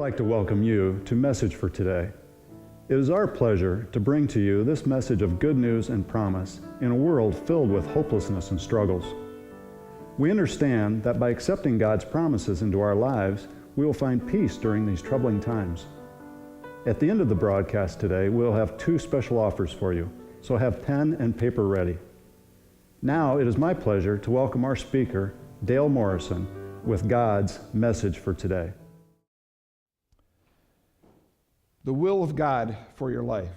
like to welcome you to Message for Today. It is our pleasure to bring to you this message of good news and promise in a world filled with hopelessness and struggles. We understand that by accepting God's promises into our lives, we will find peace during these troubling times. At the end of the broadcast today, we'll have two special offers for you, so have pen and paper ready. Now it is my pleasure to welcome our speaker, Dale Morrison, with God's Message for Today. The will of God for your life.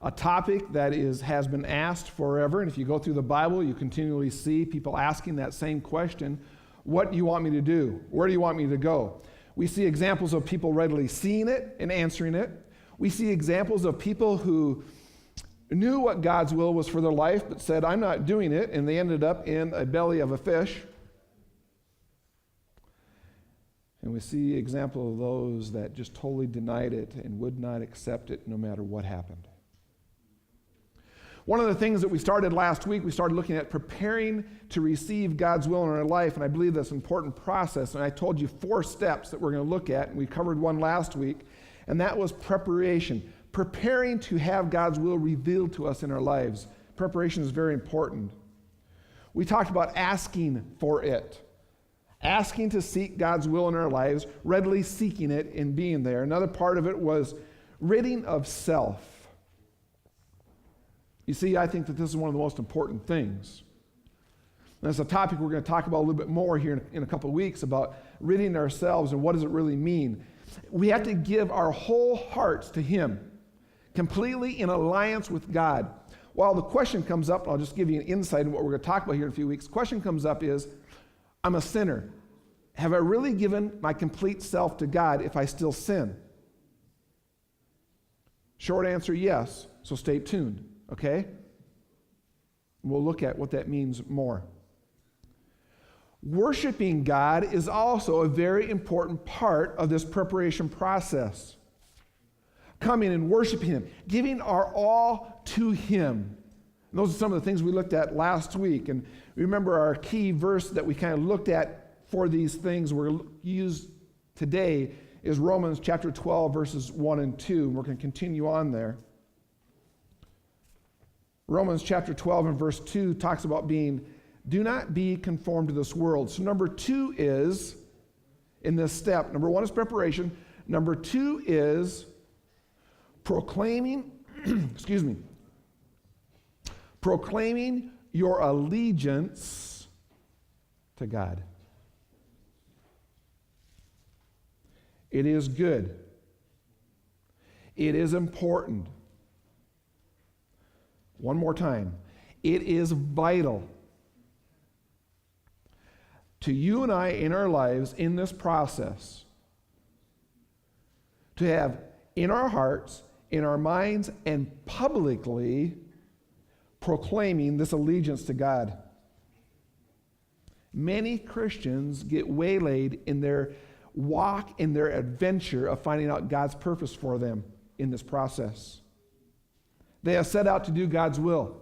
A topic that has been asked forever, and if you go through the Bible, you continually see people asking that same question, what do you want me to do? Where do you want me to go? We see examples of people readily seeing it and answering it. We see examples of people who knew what God's will was for their life, but said, I'm not doing it, and they ended up in a belly of a fish. And we see example of those that just totally denied it and would not accept it no matter what happened. One of the things that we started last week, we started looking at preparing to receive God's will in our life, and I believe that's an important process. And I told you 4 steps that we're going to look at, and we covered one last week, and that was preparation. Preparing to have God's will revealed to us in our lives. Preparation is very important. We talked about asking for it. Asking to seek God's will in our lives, readily seeking it and being there. Another part of it was ridding of self. You see, I think that this is one of the most important things. And it's a topic we're going to talk about a little bit more here in a couple of weeks about ridding ourselves and what does it really mean. We have to give our whole hearts to Him, completely in alliance with God. Well, the question comes up, and I'll just give you an insight into what we're going to talk about here in a few weeks. The question comes up is, I'm a sinner. Have I really given my complete self to God if I still sin? Short answer, yes. So stay tuned, okay? We'll look at what that means more. Worshiping God is also a very important part of this preparation process. Coming and worshiping Him, giving our all to Him. And those are some of the things we looked at last week. And remember our key verse that we kind of looked at for these things we're used today is Romans chapter 12, verses 1 and 2. We're going to continue on there. Romans chapter 12 and verse 2 talks about do not be conformed to this world. So number 2 is, in this step, number 1 is preparation. Number 2 is proclaiming, proclaiming your allegiance to God. It is good. It is important. One more time. It is vital to you and I in our lives in this process to have in our hearts, in our minds, and publicly proclaiming this allegiance to God. Many Christians get waylaid in their walk, in their adventure of finding out God's purpose for them in this process. They have set out to do God's will.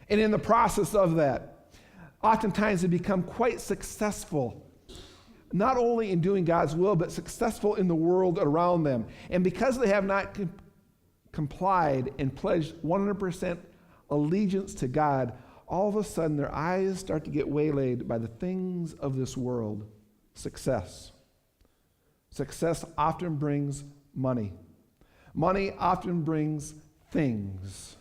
And in the process of that, oftentimes they become quite successful, not only in doing God's will, but successful in the world around them. And because they have not complied and pledged 100% allegiance to God, all of a sudden their eyes start to get waylaid by the things of this world. Success. Success often brings money. Money often brings things.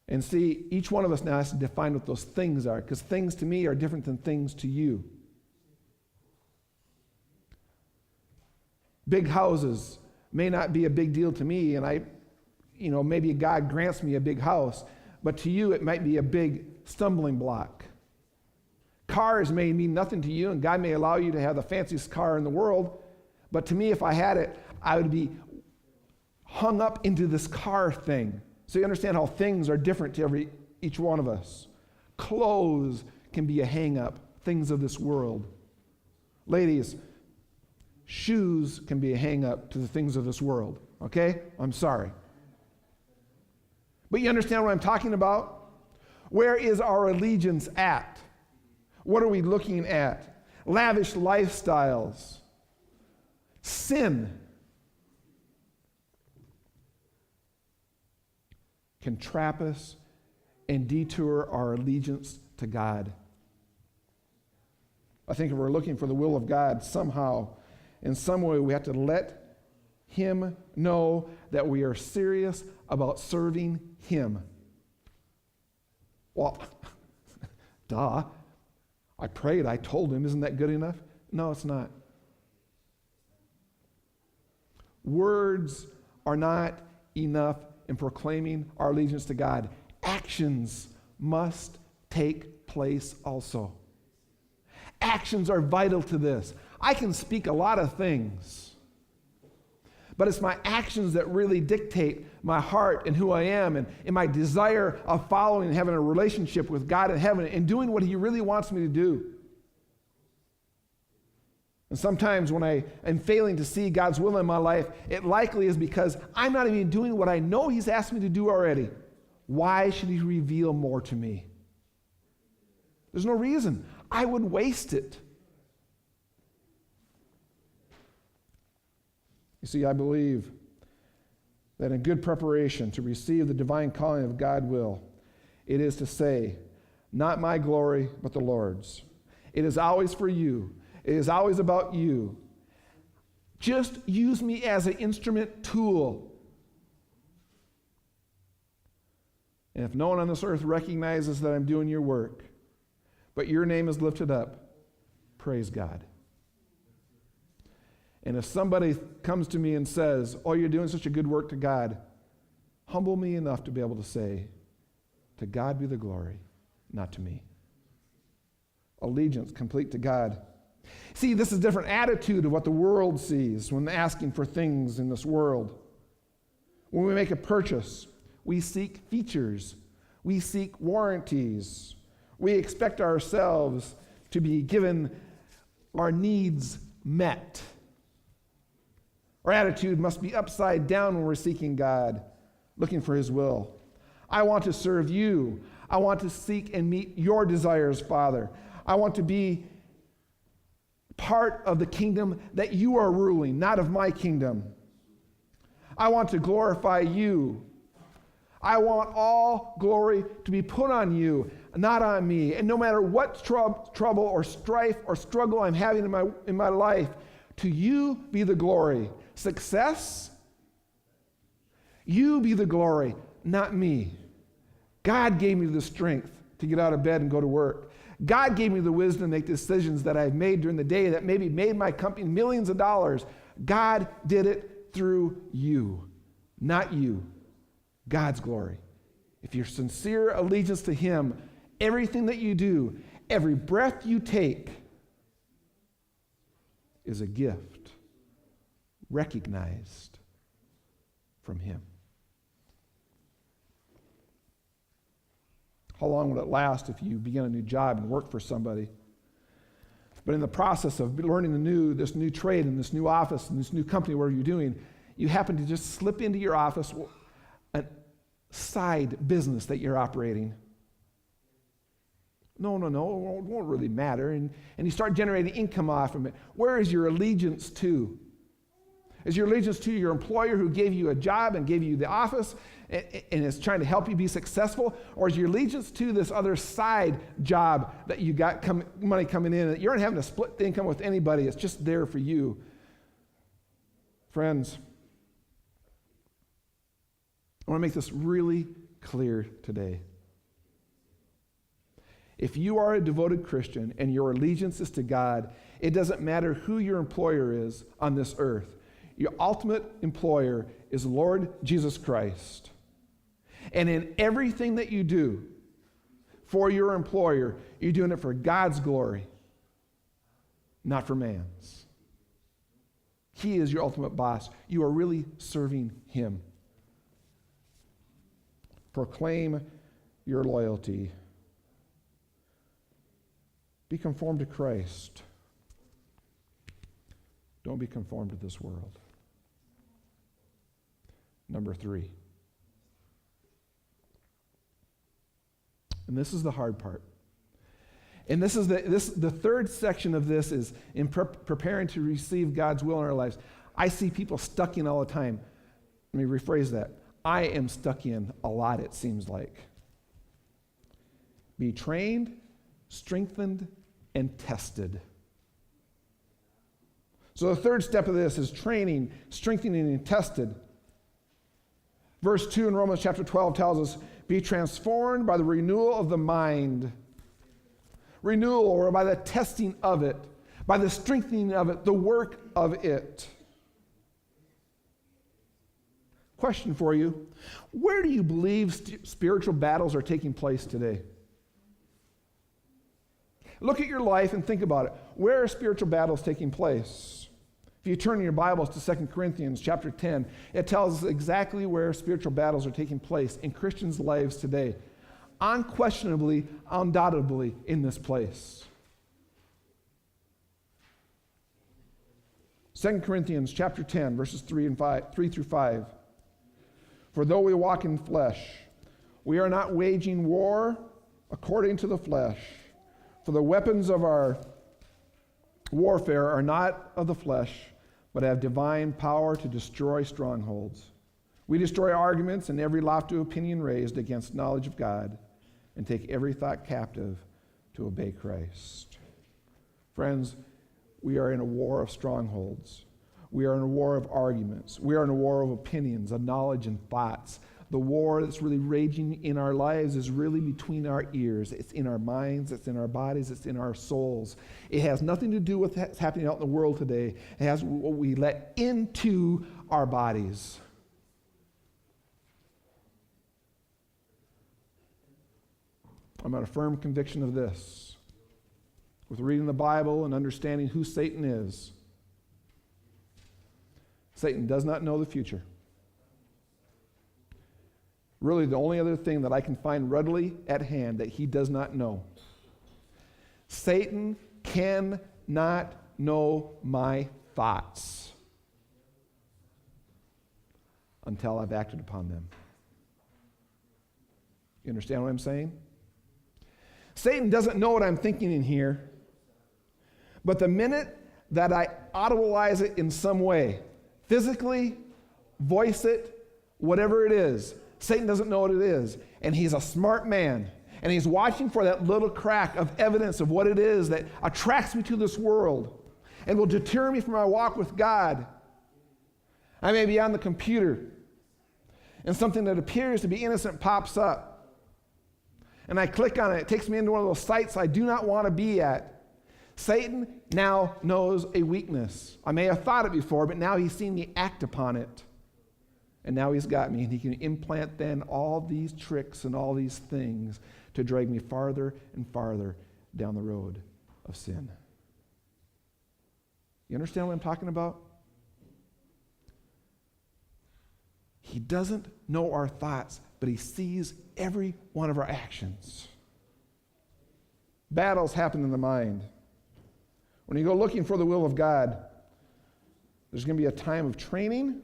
And see, each one of us now has to define what those things are, because things to me are different than things to you. Big houses may not be a big deal to me, and maybe God grants me a big house, but to you it might be a big stumbling block. Cars may mean nothing to you, and God may allow you to have the fanciest car in the world, but to me, if I had it, I would be hung up into this car thing. So you understand how things are different to each one of us. Clothes can be a hang-up, things of this world. Ladies, shoes can be a hang-up to the things of this world, okay? I'm sorry. But you understand what I'm talking about? Where is our allegiance at? What are we looking at? lavish lifestyles, sin can trap us and detour our allegiance to God. I think if we're looking for the will of God, somehow, in some way, we have to let Him know that we are serious about serving Him. Well, duh. I prayed, I told Him, isn't that good enough? No, it's not. Words are not enough in proclaiming our allegiance to God. Actions must take place also. Actions are vital to this. I can speak a lot of things, but it's my actions that really dictate my heart and who I am and my desire of following and having a relationship with God in heaven and doing what He really wants me to do. And sometimes when I am failing to see God's will in my life, it likely is because I'm not even doing what I know He's asked me to do already. Why should He reveal more to me? There's no reason. I would waste it. You see, I believe that in good preparation to receive the divine calling of God's will, it is to say, not my glory, but the Lord's. It is always for you. It is always about you. Just use me as an instrument tool. And if no one on this earth recognizes that I'm doing your work, but your name is lifted up, praise God. And if somebody comes to me and says, oh, you're doing such a good work to God, humble me enough to be able to say, to God be the glory, not to me. Allegiance complete to God. See, this is a different attitude of what the world sees when asking for things in this world. When we make a purchase, we seek features. We seek warranties. We expect ourselves to be given our needs met. Our attitude must be upside down when we're seeking God, looking for His will. I want to serve you. I want to seek and meet your desires, Father. I want to be part of the kingdom that you are ruling, not of my kingdom. I want to glorify you. I want all glory to be put on you, not on me. And no matter what trouble or strife or struggle I'm having in my life, to you be the glory. Success, you be the glory, not me. God gave me the strength to get out of bed and go to work. God gave me the wisdom to make decisions that I've made during the day that maybe made my company millions of dollars. God did it through you, not you. God's glory. If your sincere allegiance to Him, everything that you do, every breath you take is a gift recognized from Him. How long will it last if you begin a new job and work for somebody? But in the process of learning this new trade and this new office and this new company, whatever you're doing, you happen to just slip into your office a side business that you're operating. No, it won't really matter. And you start generating income off of it. Where is your allegiance to? Is your allegiance to your employer who gave you a job and gave you the office and is trying to help you be successful? Or is your allegiance to this other side job that you got money coming in and you're not having to split the income with anybody? It's just there for you. Friends, I want to make this really clear today. If you are a devoted Christian and your allegiance is to God, it doesn't matter who your employer is on this earth. Your ultimate employer is Lord Jesus Christ. And in everything that you do for your employer, you're doing it for God's glory, not for man's. He is your ultimate boss. You are really serving Him. Proclaim your loyalty. Be conformed to Christ. Don't be conformed to this world. Number 3. And this is the hard part. And this is the third section of this is in preparing to receive God's will in our lives. I see people stuck in all the time. Let me rephrase that. I am stuck in a lot, it seems like. Be trained, strengthened, and tested. So the third step of this is training, strengthening, and tested. Verse 2 in Romans chapter 12 tells us, be transformed by the renewal of the mind. Renewal, or by the testing of it, by the strengthening of it, the work of it. Question for you. Where do you believe spiritual battles are taking place today? Look at your life and think about it. Where are spiritual battles taking place? If you turn in your Bibles to 2 Corinthians chapter 10, it tells us exactly where spiritual battles are taking place in Christians' lives today. Unquestionably, undoubtedly in this place. 2 Corinthians chapter 10, verses 3 through 5. For though we walk in flesh, we are not waging war according to the flesh. For the weapons of our warfare are not of the flesh, but have divine power to destroy strongholds. We destroy arguments and every lofty opinion raised against knowledge of God, and take every thought captive to obey Christ. Friends, we are in a war of strongholds. We are in a war of arguments. We are in a war of opinions, of knowledge and thoughts. The war that's really raging in our lives is really between our ears. It's in our minds, it's in our bodies, it's in our souls. It has nothing to do with what's happening out in the world today. It has what we let into our bodies. I'm at a firm conviction of this. With reading the Bible and understanding who Satan is, Satan does not know the future. Really, the only other thing that I can find readily at hand that he does not know. Satan cannot know my thoughts until I've acted upon them. You understand what I'm saying? Satan doesn't know what I'm thinking in here, but the minute that I audibilize it in some way, physically, voice it, whatever it is, Satan doesn't know what it is, and he's a smart man, and he's watching for that little crack of evidence of what it is that attracts me to this world and will deter me from my walk with God. I may be on the computer, and something that appears to be innocent pops up, and I click on it. It takes me into one of those sites I do not want to be at. Satan now knows a weakness. I may have thought it before, but now he's seen me act upon it. And now he's got me, and he can implant then all these tricks and all these things to drag me farther and farther down the road of sin. You understand what I'm talking about? He doesn't know our thoughts, but he sees every one of our actions. Battles happen in the mind. When you go looking for the will of God, there's going to be a time of training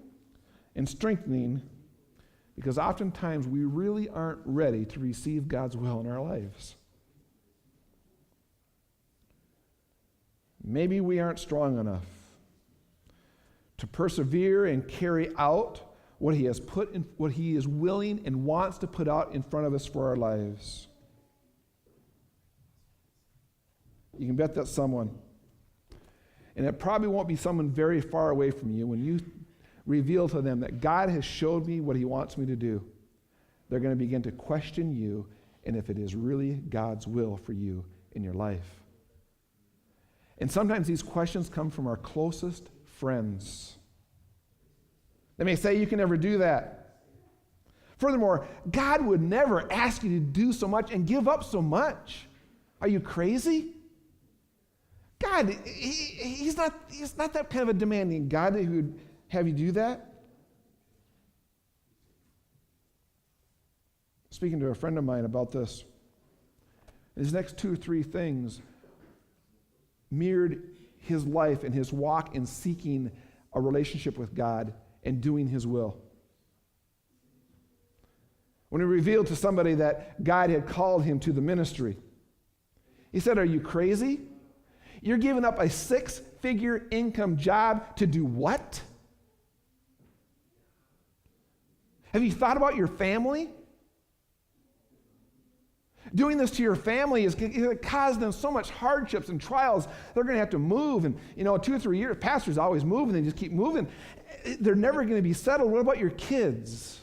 and strengthening, because oftentimes we really aren't ready to receive God's will in our lives. Maybe we aren't strong enough to persevere and carry out what he has put in, what he is willing and wants to put out in front of us for our lives. You can bet that's someone. And it probably won't be someone very far away from you. When you reveal to them that God has showed me what he wants me to do, they're going to begin to question you and if it is really God's will for you in your life. And sometimes these questions come from our closest friends. They may say, you can never do that. Furthermore, God would never ask you to do so much and give up so much. Are you crazy? God, he's not that kind of a demanding God who would have you do that. Speaking to a friend of mine about this, his next 2 or 3 things mirrored his life and his walk in seeking a relationship with God and doing his will. When he revealed to somebody that God had called him to the ministry, He said, are you crazy? You're giving up a 6-figure income job to do what? Have you thought about your family? Doing this to your family is going to cause them so much hardships and trials. They're going to have to move. And, 2 or 3 years, pastors always move and they just keep moving. They're never going to be settled. What about your kids?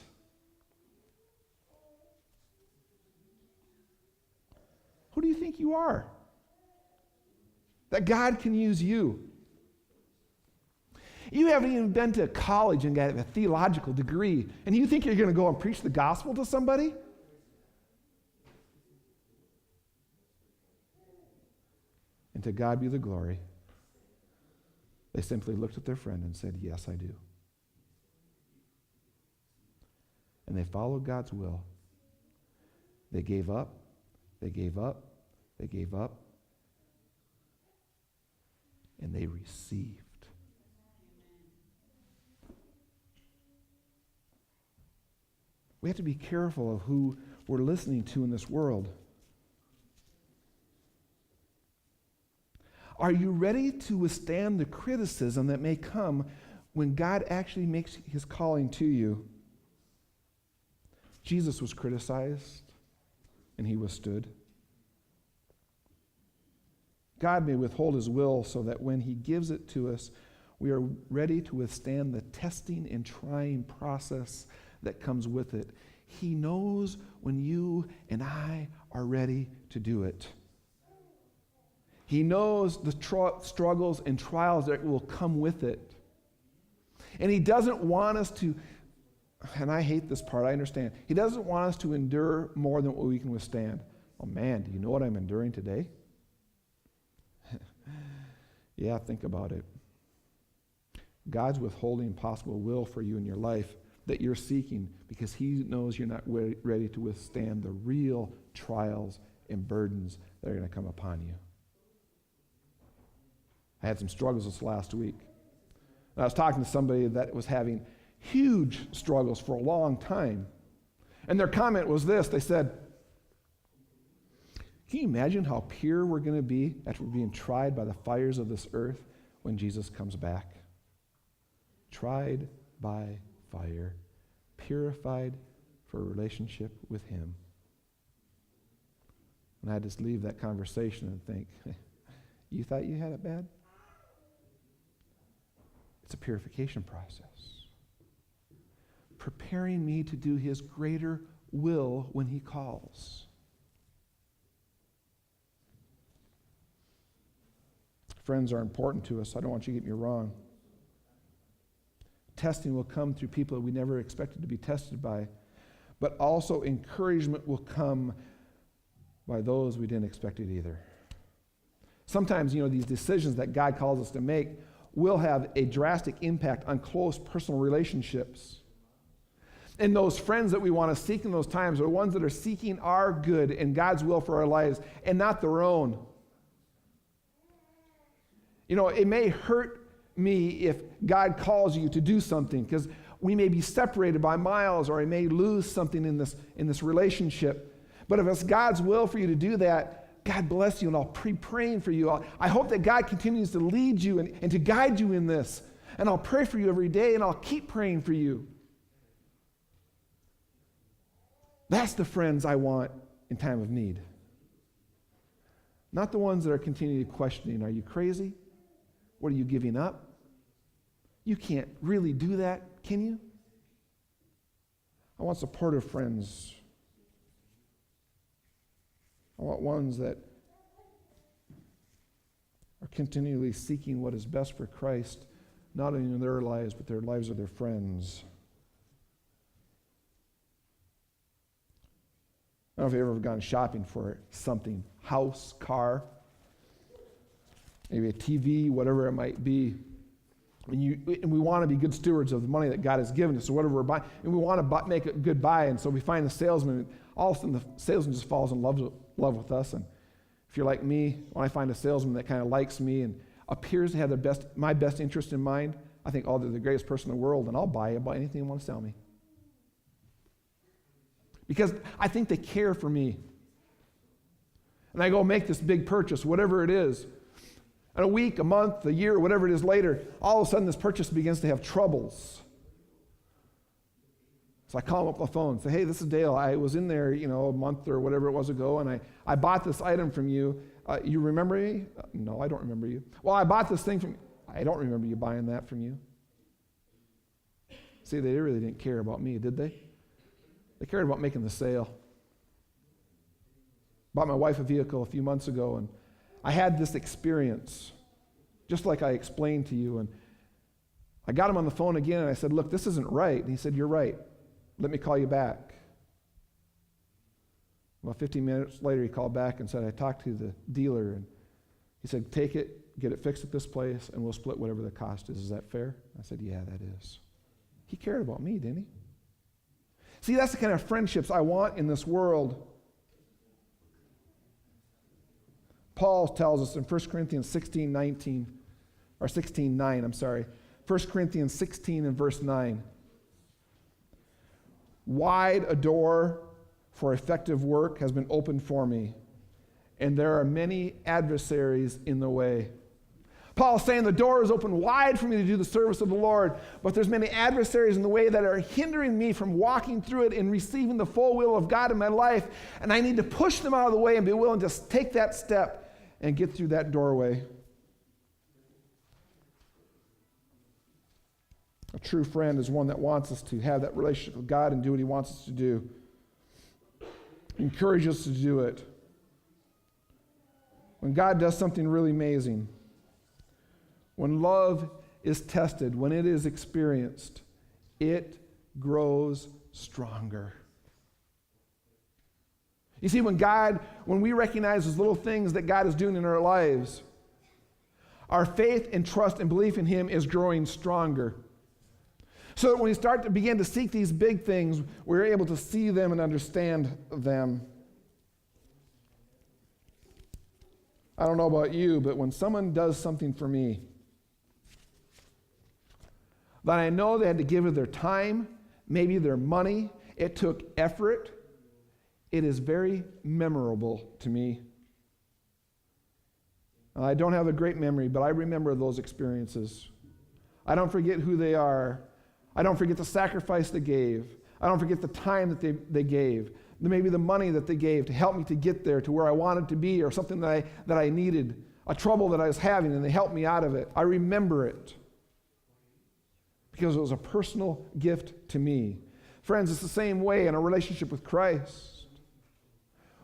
Who do you think you are? That God can use you. You haven't even been to college and got a theological degree, and you think you're going to go and preach the gospel to somebody? And to God be the glory. They simply looked at their friend and said, yes, I do. And they followed God's will. They gave up. They gave up. They gave up. And they received. We have to be careful of who we're listening to in this world. Are you ready to withstand the criticism that may come when God actually makes his calling to you? Jesus was criticized, and he withstood. God may withhold his will so that when he gives it to us, we are ready to withstand the testing and trying process that comes with it. He knows when you and I are ready to do it. He knows the struggles and trials that will come with it. And he doesn't want us to, and I hate this part, I understand. He doesn't want us to endure more than what we can withstand. Oh man, do you know what I'm enduring today? Yeah, think about it. God's withholding possible will for you in your life that you're seeking because he knows you're not ready to withstand the real trials and burdens that are going to come upon you. I had some struggles this last week. And I was talking to somebody that was having huge struggles for a long time. And their comment was this. They said, can you imagine how pure we're going to be after being tried by the fires of this earth when Jesus comes back? Tried by fire, purified for a relationship with him. And I had to leave that conversation and think, you thought you had it bad? It's a purification process. Preparing me to do his greater will when he calls. Friends are important to us. I don't want you to get me wrong. Testing will come through people that we never expected to be tested by, but also encouragement will come by those we didn't expect it either. Sometimes, these decisions that God calls us to make will have a drastic impact on close personal relationships. And those friends that we want to seek in those times are ones that are seeking our good and God's will for our lives and not their own. It may hurt me if God calls you to do something because we may be separated by miles or I may lose something in this relationship. But if it's God's will for you to do that, God bless you, and I'll be praying for you. I hope that God continues to lead you and to guide you in this. And I'll pray for you every day, and I'll keep praying for you. That's the friends I want in time of need. Not the ones that are continually questioning, are you crazy? What are you giving up? You can't really do that, can you? I want supportive friends. I want ones that are continually seeking what is best for Christ, not only in their lives, but their lives of their friends. I don't know if you've ever gone shopping for something, house, car, maybe a TV, whatever it might be. And we want to be good stewards of the money that God has given us, so whatever we're buying, and we want to make a good buy, and so we find the salesman, and all of a sudden the salesman just falls in love with us. And if you're like me, when I find a salesman that kind of likes me and appears to have my best interest in mind, I think, oh, they're the greatest person in the world, and I'll buy anything they want to sell me. Because I think they care for me. and I go make this big purchase, whatever it is. And a week, a month, a year, whatever it is later, all of a sudden this purchase begins to have troubles. So I call him up on the phone and say, hey, this is Dale. I was in there, a month or whatever it was ago, and I bought this item from you. You remember me? No, I don't remember you. Well, I bought this thing from you. I don't remember you buying that from you. See, they really didn't care about me, did they? They cared about making the sale. Bought my wife a vehicle a few months ago, and I had this experience, just like I explained to you. And I got him on the phone again, and I said, look, this isn't right. And he said, you're right. Let me call you back. Well, 15 minutes later, he called back and said, I talked to the dealer, and he said, take it, get it fixed at this place, and we'll split whatever the cost is. Is that fair? I said, yeah, that is. He cared about me, didn't he? See, that's the kind of friendships I want in this world. Paul tells us in 1 Corinthians 16:9, 1 Corinthians 16 and verse 9. Wide a door for effective work has been opened for me, and there are many adversaries in the way. Paul's saying the door is open wide for me to do the service of the Lord, but there's many adversaries in the way that are hindering me from walking through it and receiving the full will of God in my life, and I need to push them out of the way and be willing to take that step and get through that doorway. A true friend is one that wants us to have that relationship with God and do what he wants us to do. Encourage us to do it. When God does something really amazing, when love is tested, when it is experienced, it grows stronger. You see, when we recognize those little things that God is doing in our lives, our faith and trust and belief in him is growing stronger. So that when we start to begin to seek these big things, we're able to see them and understand them. I don't know about you, but when someone does something for me, that I know they had to give it their time, maybe their money, it took effort, it is very memorable to me. I don't have a great memory, but I remember those experiences. I don't forget who they are. I don't forget the sacrifice they gave. I don't forget the time that they gave. Maybe the money that they gave to help me to get there to where I wanted to be, or something that I needed, a trouble that I was having, and they helped me out of it. I remember it because it was a personal gift to me. Friends, it's the same way in a relationship with Christ.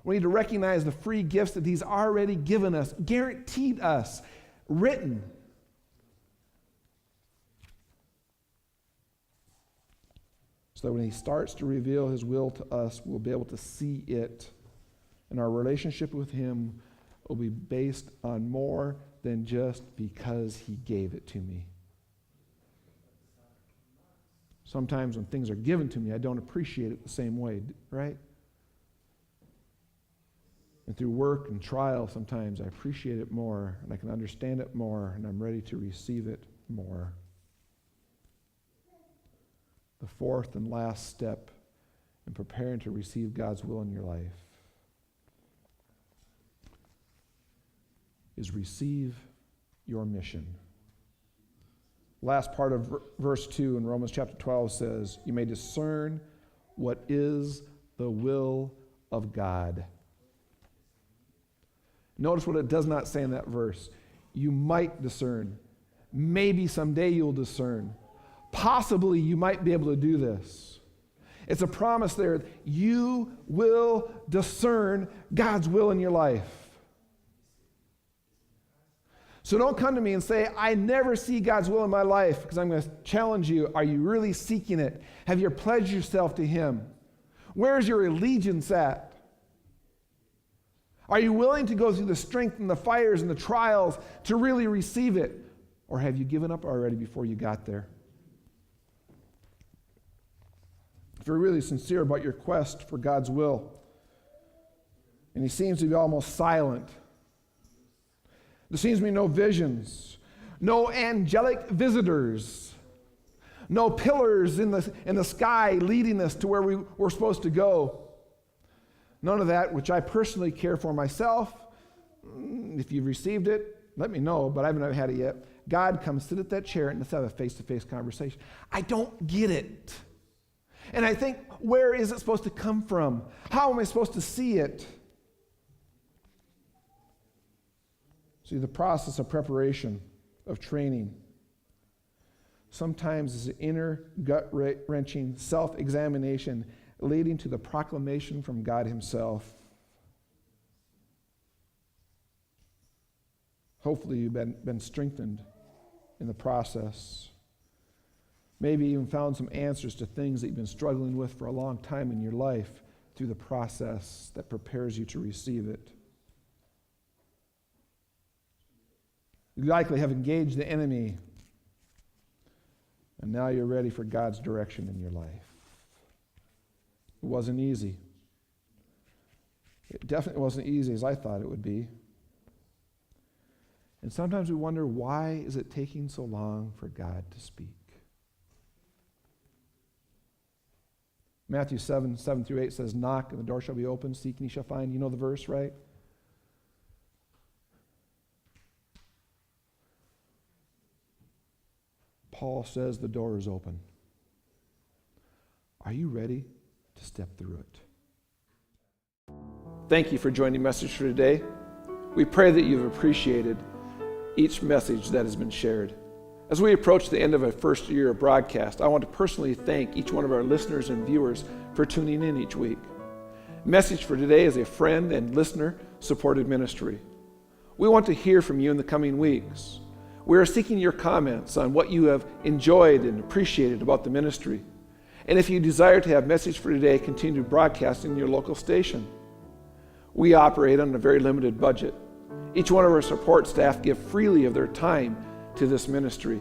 We need to recognize the free gifts that he's already given us, guaranteed us, written. So that when he starts to reveal his will to us, we'll be able to see it. And our relationship with him will be based on more than just because he gave it to me. Sometimes when things are given to me, I don't appreciate it the same way, right? And through work and trial, sometimes I appreciate it more, and I can understand it more, and I'm ready to receive it more. The fourth and last step in preparing to receive God's will in your life is receive your mission. Last part of verse 2 in Romans chapter 12 says, you may discern what is the will of God. Notice what it does not say in that verse. You might discern. Maybe someday you'll discern. Possibly you might be able to do this. It's a promise there. You will discern God's will in your life. So don't come to me and say, I never see God's will in my life, because I'm going to challenge you. Are you really seeking it? Have you pledged yourself to him? Where's your allegiance at? Are you willing to go through the strength and the fires and the trials to really receive it? Or have you given up already before you got there? If you're really sincere about your quest for God's will, and he seems to be almost silent, there seems to be no visions, no angelic visitors, no pillars in the sky leading us to where we're supposed to go. None of that which I personally care for myself. If you've received it, let me know, but I haven't had it yet. God, come sit at that chair and let's have a face-to-face conversation. I don't get it. And I think, where is it supposed to come from? How am I supposed to see it? See, the process of preparation, of training, sometimes is an inner, gut-wrenching self-examination leading to the proclamation from God himself. Hopefully you've been strengthened in the process. Maybe even found some answers to things that you've been struggling with for a long time in your life through the process that prepares you to receive it. You likely have engaged the enemy, and now you're ready for God's direction in your life. It wasn't easy. It definitely wasn't easy as I thought it would be. And sometimes we wonder, why is it taking so long for God to speak? Matthew 7:7-8 says, knock and the door shall be opened, seek and ye shall find. You know the verse, right? Paul says the door is open. Are you ready to step through it? Thank you for joining Message for Today. We pray that you've appreciated each message that has been shared. As we approach the end of our first year of broadcast, I want to personally thank each one of our listeners and viewers for tuning in each week. Message for Today is a friend and listener-supported ministry. We want to hear from you in the coming weeks. We are seeking your comments on what you have enjoyed and appreciated about the ministry. And if you desire to have Message for Today continue broadcasting in your local station. We operate on a very limited budget. Each one of our support staff give freely of their time to this ministry.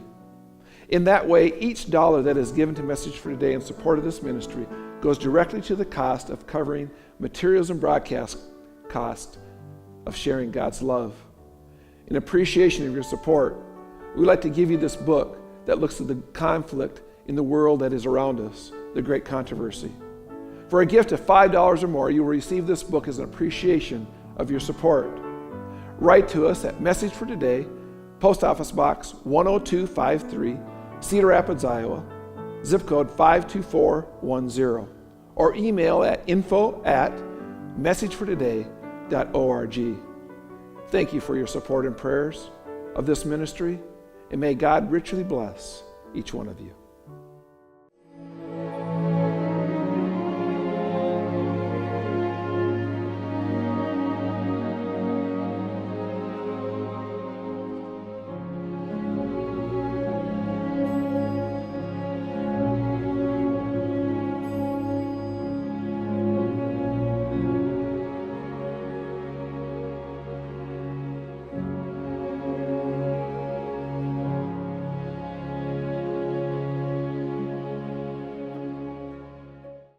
In that way, each dollar that is given to Message for Today in support of this ministry goes directly to the cost of covering materials and broadcast cost of sharing God's love. In appreciation of your support, we'd like to give you this book that looks at the conflict in the world that is around us, the Great Controversy. For a gift of $5 or more, you will receive this book as an appreciation of your support. Write to us at Message for Today, Post Office Box 10253, Cedar Rapids, Iowa, zip code 52410, or email at info@messagefortoday.org. Thank you for your support and prayers of this ministry, and may God richly bless each one of you.